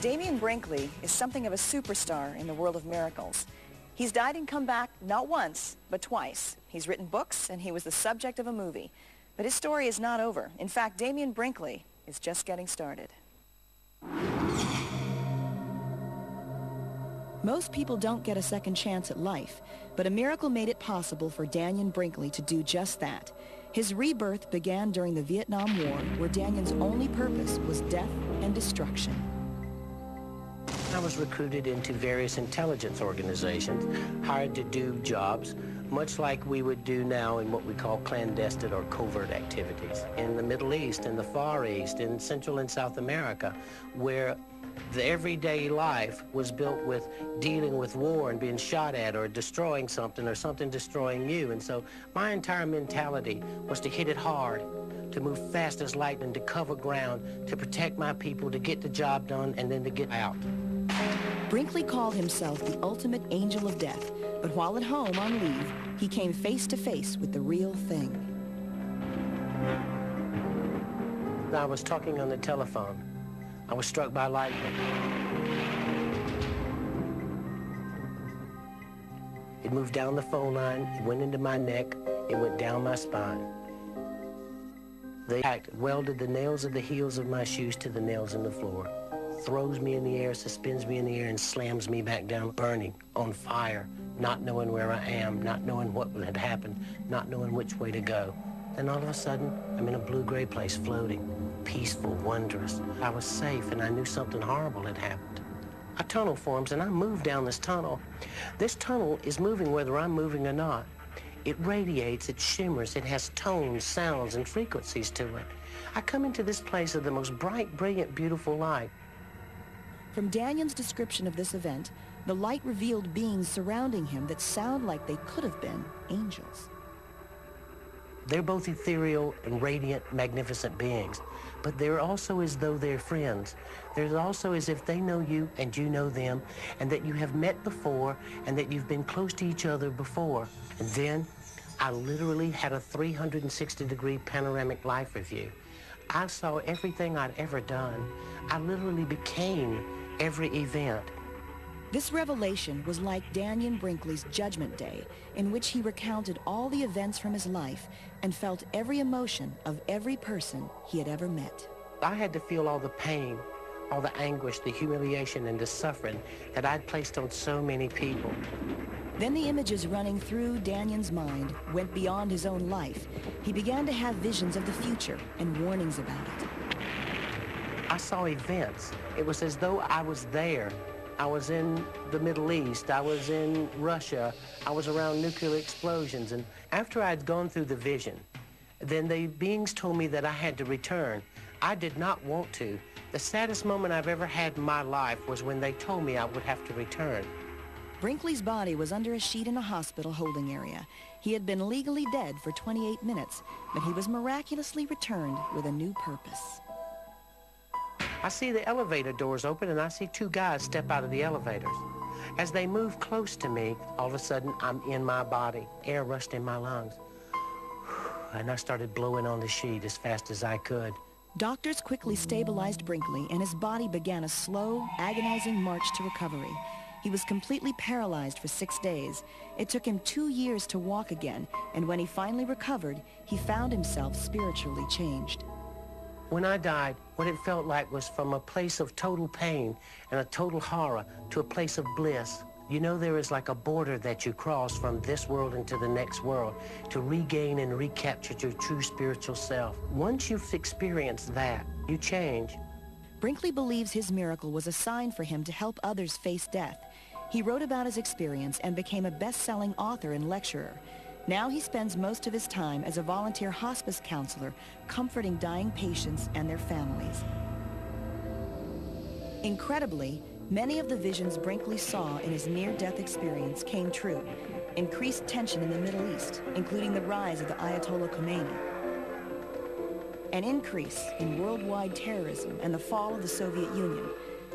Damian Brinkley is something of a superstar in the world of miracles. He's died and come back not once, but twice. He's written books, and he was the subject of a movie. But his story is not over. In fact, Damian Brinkley is just getting started. Most people don't get a second chance at life, but a miracle made it possible for Damian Brinkley to do just that. His rebirth began during the Vietnam War, where Damian's only purpose was death and destruction. I was recruited into various intelligence organizations, hired to do jobs, much like we would do now in what we call clandestine or covert activities. In the Middle East, in the Far East, in Central and South America, where the everyday life was built with dealing with war and being shot at or destroying something or something destroying you. And so my entire mentality was to hit it hard, to move fast as lightning, to cover ground, to protect my people, to get the job done, and then to get out. Brinkley called himself the ultimate angel of death, but while at home on leave, he came face to face with the real thing. I was talking on the telephone. I was struck by lightning. It moved down the phone line, it went into my neck, it went down my spine. The impact welded the nails of the heels of my shoes to the nails in the floor, throws me in the air, suspends me in the air, and slams me back down, burning, on fire, not knowing where I am, not knowing what had happened, not knowing which way to go. Then all of a sudden, I'm in a blue-gray place floating, peaceful, wondrous. I was safe, and I knew something horrible had happened. A tunnel forms, and I move down this tunnel. This tunnel is moving whether I'm moving or not. It radiates, it shimmers, it has tones, sounds, and frequencies to it. I come into this place of the most bright, brilliant, beautiful light. From Damian's description of this event, the light revealed beings surrounding him that sound like they could have been angels. They're both ethereal and radiant, magnificent beings, but they're also as though they're friends. They're also as if they know you and you know them, and that you have met before, and that you've been close to each other before. And then I literally had a 360-degree panoramic life review. I saw everything I'd ever done. I literally became every event. This revelation was like Damian Brinkley's Judgment Day, in which he recounted all the events from his life and felt every emotion of every person he had ever met. I had to feel all the pain, all the anguish, the humiliation, and the suffering that I'd placed on so many people. Then the images running through Damian's mind went beyond his own life. He began to have visions of the future and warnings about it. I saw events. It was as though I was there. I was in the Middle East, I was in Russia, I was around nuclear explosions, and after I'd gone through the vision, then the beings told me that I had to return. I did not want to. The saddest moment I've ever had in my life was when they told me I would have to return. Brinkley's body was under a sheet in a hospital holding area. He had been legally dead for 28 minutes, but he was miraculously returned with a new purpose. I see the elevator doors open, and I see two guys step out of the elevators. As they move close to me, all of a sudden, I'm in my body. Air rushed in my lungs. And I started blowing on the sheet as fast as I could. Doctors quickly stabilized Brinkley, and his body began a slow, agonizing march to recovery. He was completely paralyzed for 6 days. It took him 2 years to walk again, and when he finally recovered, he found himself spiritually changed. When I died, what it felt like was from a place of total pain and a total horror to a place of bliss. You know, there is like a border that you cross from this world into the next world to regain and recapture your true spiritual self. Once you've experienced that, you change. Brinkley believes his miracle was a sign for him to help others face death. He wrote about his experience and became a best-selling author and lecturer. Now he spends most of his time as a volunteer hospice counselor, comforting dying patients and their families. Incredibly, many of the visions Brinkley saw in his near-death experience came true. Increased tension in the Middle East, including the rise of the Ayatollah Khomeini. An increase in worldwide terrorism and the fall of the Soviet Union.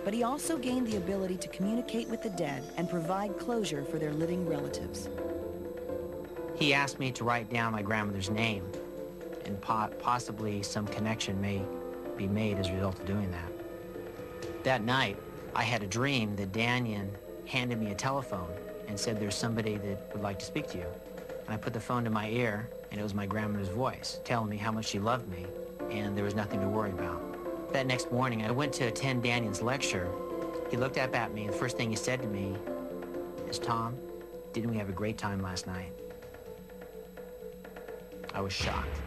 But he also gained the ability to communicate with the dead and provide closure for their living relatives. He asked me to write down my grandmother's name, and possibly some connection may be made as a result of doing that. That night, I had a dream that Danyan handed me a telephone and said, there's somebody that would like to speak to you. And I put the phone to my ear, and it was my grandmother's voice telling me how much she loved me, and there was nothing to worry about. That next morning, I went to attend Danyan's lecture. He looked up at me, and the first thing he said to me is, Tom, didn't we have a great time last night? I was shocked.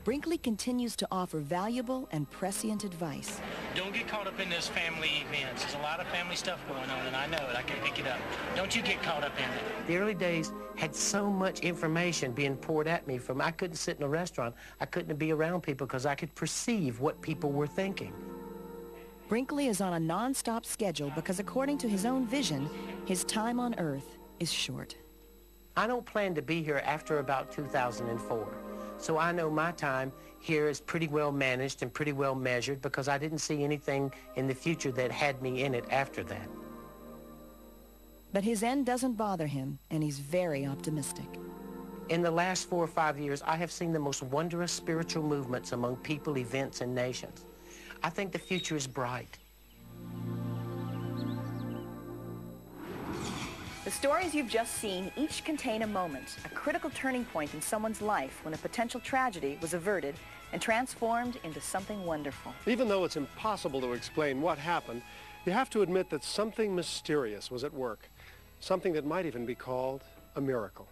Brinkley continues to offer valuable and prescient advice. Don't get caught up in those family events. There's a lot of family stuff going on, and I know it. I can pick it up. Don't you get caught up in it. The early days had so much information being poured at me from I couldn't sit in a restaurant. I couldn't be around people because I could perceive what people were thinking. Brinkley is on a non-stop schedule because according to his own vision, his time on Earth is short. I don't plan to be here after about 2004. So I know my time here is pretty well managed and pretty well measured because I didn't see anything in the future that had me in it after that. But his end doesn't bother him, and he's very optimistic. In the last 4 or 5 years, I have seen the most wondrous spiritual movements among people, events, and nations. I think the future is bright. The stories you've just seen each contain a moment, a critical turning point in someone's life when a potential tragedy was averted and transformed into something wonderful. Even though it's impossible to explain what happened, you have to admit that something mysterious was at work, something that might even be called a miracle.